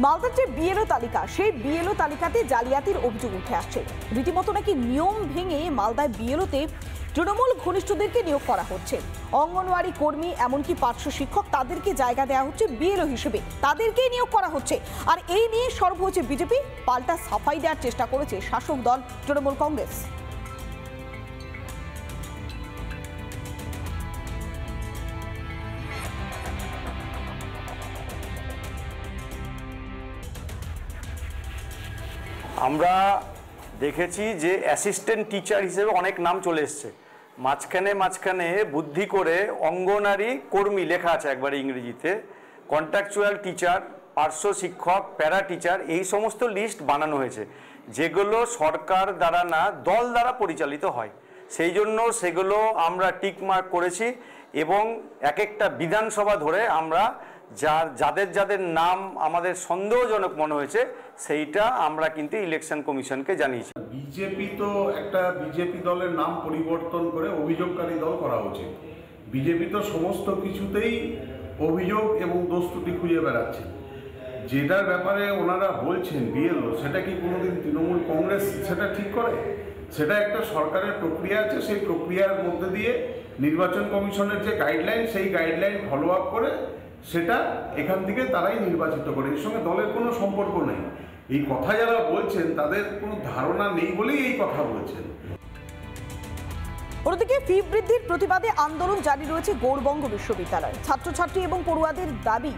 মালদার যে বিএলও তালিকা, সেই বিএলও তালিকাতে জালিয়াতির অভিযোগ উঠে আসছে। রীতিমতো নাকি নিয়ম ভেঙে মালদায় বিএলওতে তৃণমূল ঘনিষ্ঠদেরকে নিয়োগ করা হচ্ছে। অঙ্গনওয়াড়ি কর্মী, এমনকি পার্শ্ব শিক্ষক, তাদেরকে জায়গা দেওয়া হচ্ছে বিএলও হিসেবে, তাদেরকেই নিয়োগ করা হচ্ছে। আর এই নিয়ে সরব হচ্ছে বিজেপি। পাল্টা সাফাই দেওয়ার চেষ্টা করেছে শাসক দল তৃণমূল কংগ্রেস। আমরা দেখেছি যে অ্যাসিস্ট্যান্ট টিচার হিসেবে অনেক নাম চলে এসছে। মাঝখানে বুদ্ধি করে অঙ্গনারী কর্মী লেখা আছে একবারে ইংরেজিতে, কন্ট্রাকচুয়াল টিচার, পার্শ্ব শিক্ষক, প্যারা টিচার, এই সমস্ত লিস্ট বানানো হয়েছে, যেগুলো সরকার দ্বারা না দল দ্বারা পরিচালিত হয়। সেই জন্য সেগুলো আমরা টিক মার্ক করেছি এবং এক একটা বিধানসভা ধরে আমরা যাদের নাম আমাদের সন্দেহজনক মনে হয়েছে সেইটা আমরা কিন্তু ইলেকশন কমিশনকে জানিয়েছি। বিজেপি তো একটা বিজেপি দলের নাম পরিবর্তন করে অভিযোগকারী দল করা উচিত। বিজেপি তো সমস্ত কিছুতেই অভিযোগ এবং দোষ ত্রুটি খুঁজে বেড়াচ্ছে। যেটার ব্যাপারে ওনারা বলছেন বিএলও, সেটা কি কোনোদিন তৃণমূল কংগ্রেস সেটা ঠিক করে? সেটা একটা সরকারের প্রক্রিয়া আছে, সেই প্রক্রিয়ার মধ্যে দিয়ে নির্বাচন কমিশনের যে গাইডলাইন, সেই গাইডলাইন ফলো আপ করে সেটা এখান থেকে তারাই নির্বাচিত করে। এর সঙ্গে দলের কোনো সম্পর্ক নেই। এই কথা যারা বলছেন তাদের কোনো ধারণা নেই বলেই এই কথা বলছেন। অন্যদিকে ফি বৃদ্ধির প্রতিবাদে আন্দোলন জারি রয়েছে গৌড়বঙ্গ বিশ্ববিদ্যালয়। ছাত্রছাত্রী এবং পড়ুয়াদের দাবি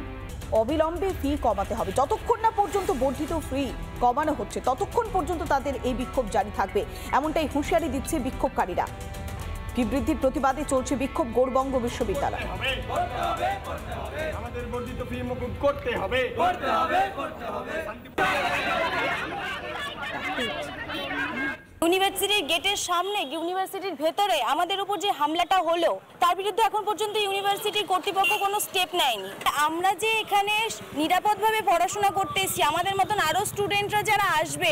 অবিলম্বে ফি কমাতে হবে। যতক্ষণ না পর্যন্ত বর্ধিত ফি কমানো হচ্ছে ততক্ষণ পর্যন্ত তাদের এই বিক্ষোভ জারি থাকবে, এমনটাই হুঁশিয়ারি দিচ্ছে বিক্ষোভকারীরা। ফি বৃদ্ধির প্রতিবাদে চলছে বিক্ষোভ গৌড়বঙ্গ বিশ্ববিদ্যালয়। আমাদের বর্ধিত ফি মকুব করতে হবে। ইউনিভার্সিটির গেটের সামনে, ইউনিভার্সিটির ভেতরে আমাদের উপর যে হামলাটা হলো, তার বিরুদ্ধে এখন পর্যন্ত ইউনিভার্সিটির কর্তৃপক্ষ কোনো স্টেপ নেয়নি। আমরা যে এখানে নিরাপদভাবে পড়াশোনা করতে এসেছি, আমাদের মতন আরও স্টুডেন্টরা যারা আসবে,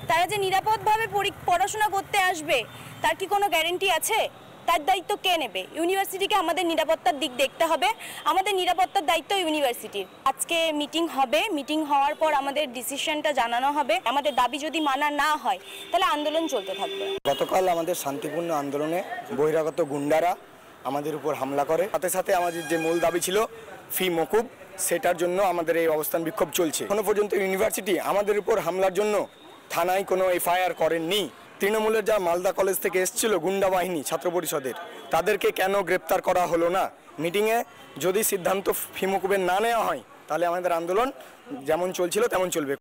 তারা যে নিরাপদভাবে পড়াশোনা করতে আসবে, তার কি কোনো গ্যারেন্টি আছে? তার দায়িত্ব কে নেবে? ইউনিভার্সিটিকে আমাদের নিরাপত্তার দিক দেখতে হবে। আমাদের নিরাপত্তার দায়িত্ব ইউনিভার্সিটির। আজকে মিটিং হবে, মিটিং হওয়ার পর আমাদের ডিসিশনটা জানানো হবে। আমাদের দাবি যদি মানা না হয় তাহলে আন্দোলন চলতে থাকবে। গতকাল আমাদের শান্তিপূর্ণ আন্দোলনে বহিরাগত গুন্ডারা আমাদের উপর হামলা করে। সাথে সাথে আমাদের যে মূল দাবি ছিল ফি মকুব, সেটার জন্য আমাদের এই অবস্থান বিক্ষোভ চলছে। এখনো পর্যন্ত ইউনিভার্সিটি আমাদের উপর হামলার জন্য থানায় কোনো এফআইআর করেননি। তৃণমূলের যা মালদা কলেজ থেকে এসেছিল গুন্ডা বাহিনী ছাত্র পরিষদের, তাদেরকে কেন গ্রেপ্তার করা হলো না? মিটিংয়ে যদি সিদ্ধান্ত ফি মকুবের না নেওয়া হয় তাহলে আমাদের আন্দোলন যেমন চলছিল তেমন চলবে।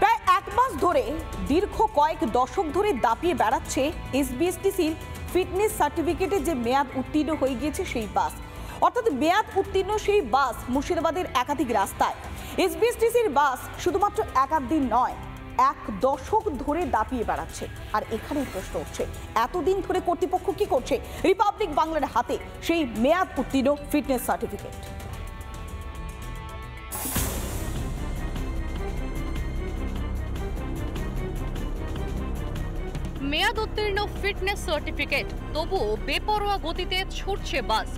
প্রায় এক মাস ধরে, দীর্ঘ কয়েক দশক ধরে দাপিয়ে বেড়াচ্ছে এসবিএসটিসির ফিটনেস সার্টিফিকেটের যে মেয়াদ উত্তীর্ণ হয়ে গিয়েছে সেই বাস। অর্থাৎ মেয়াদ উত্তীর্ণ সেই বাস মুর্শিদাবাদের একাধিক রাস্তায়। এসবিএসটিসির বাস শুধুমাত্র একাধিক নয়, এক দশক ধরে দাপিয়ে বেড়াচ্ছে। আর এখানেই প্রশ্ন উঠছে, এতদিন ধরে কর্তৃপক্ষ কি করছে রিপাবলিক বাংলার হাতে সেই মেয়াদ উত্তীর্ণ ফিটনেস সার্টিফিকেট? মেয়াদ উত্তীর্ণ ফিটনেস সার্টিফিকেট, তবুও বেপরোয়া গতিতে ছুটছে বাস।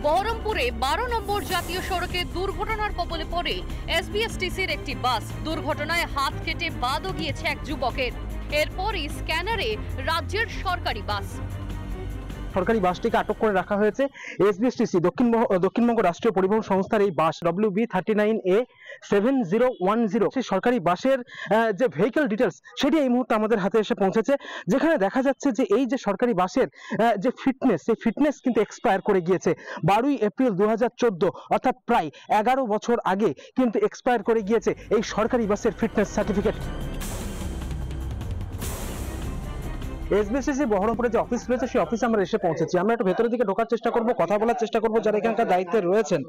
বহরমপুরে 12 নম্বর জাতীয় সড়কে দুর্ঘটনার কবলে পড়ে এসবিএসটিসির একটি বাস। দুর্ঘটনায় হাত কেটে বাদও গিয়েছে এক যুবকের। এরপরই স্ক্যানারে রাজ্যের সরকারি বাস। সরকারি বাসটিকে আটক করে রাখা হয়েছে। এসবিএসটিসি দক্ষিণবঙ্গ রাষ্ট্রীয় পরিবহন সংস্থার এই বাস WB39A7010, সেই সরকারি বাসের যে ভেহিক্যাল ডিটেলস সেটি এই মুহূর্তে আমাদের হাতে এসে পৌঁছেছে, যেখানে দেখা যাচ্ছে যে এই যে সরকারি বাসের যে ফিটনেস, সেই ফিটনেস কিন্তু এক্সপায়ার করে গিয়েছে 12ই এপ্রিল 2014, অর্থাৎ প্রায় 11 বছর আগে কিন্তু এক্সপায়ার করে গিয়েছে এই সরকারি বাসের ফিটনেস সার্টিফিকেট। এসবিএসটিসি বহরমপুরে যে অফিস রয়েছে সেই অফিসে আমরা এসে পৌঁছেছি। আমরা একটু ভেতরের দিকে ঢোকার চেষ্টা করব, কথা বলার চেষ্টা করব যারা এখানকার দায়িত্বে রয়েছেন।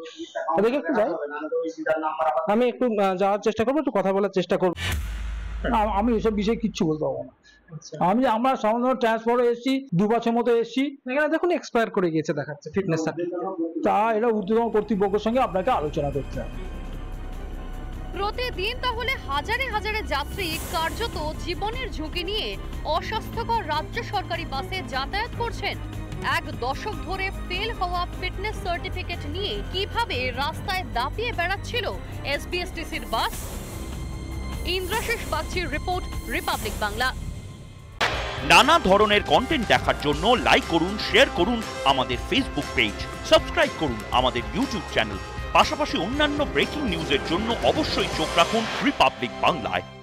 এদিকে একটু যাই, আমি একটু যাওয়ার চেষ্টা করবো, একটু কথা বলার চেষ্টা করবো। আমি এসব বিষয়ে কিচ্ছু বলতে পারবো না। আমরা সামান্য ট্রান্সফারে এসেছি, 2 বছর মতো এসেছি, এখানে দেখুন এক্সপায়ার করে গিয়েছে দেখাচ্ছে ফিটনেস সার্টিফিকেট। তা এটা ঊর্ধ্বতন কর্তৃপক্ষের সঙ্গে আপনাকে আলোচনা করতে হবে। প্রতিদিন তাহলে হাজারে হাজারে যাত্রী কার্যত জীবনের ঝুঁকি নিয়ে অস্বাস্থ্যকর রাজ্য সরকারি বাসে যাতায়াত করছেন। এক দশক ধরে ফেল হওয়া ফিটনেস সার্টিফিকেট নিয়ে কিভাবে রাস্তায় দাপিয়ে বেড়াচ্ছিল এসবিএসটিসির বাস? ইন্দ্রাশিস বাগচির রিপোর্ট, রিপাবলিক বাংলা। নানা ধরনের কন্টেন্ট দেখার জন্য লাইক করুন, শেয়ার করুন আমাদের ফেসবুক পেজ, সাবস্ক্রাইব করুন আমাদের ইউটিউব চ্যানেল। পাশাপাশি অন্যান্য ব্রেকিং নিউজের জন্য অবশ্যই চোখ রাখুন রিপাবলিক বাংলায়।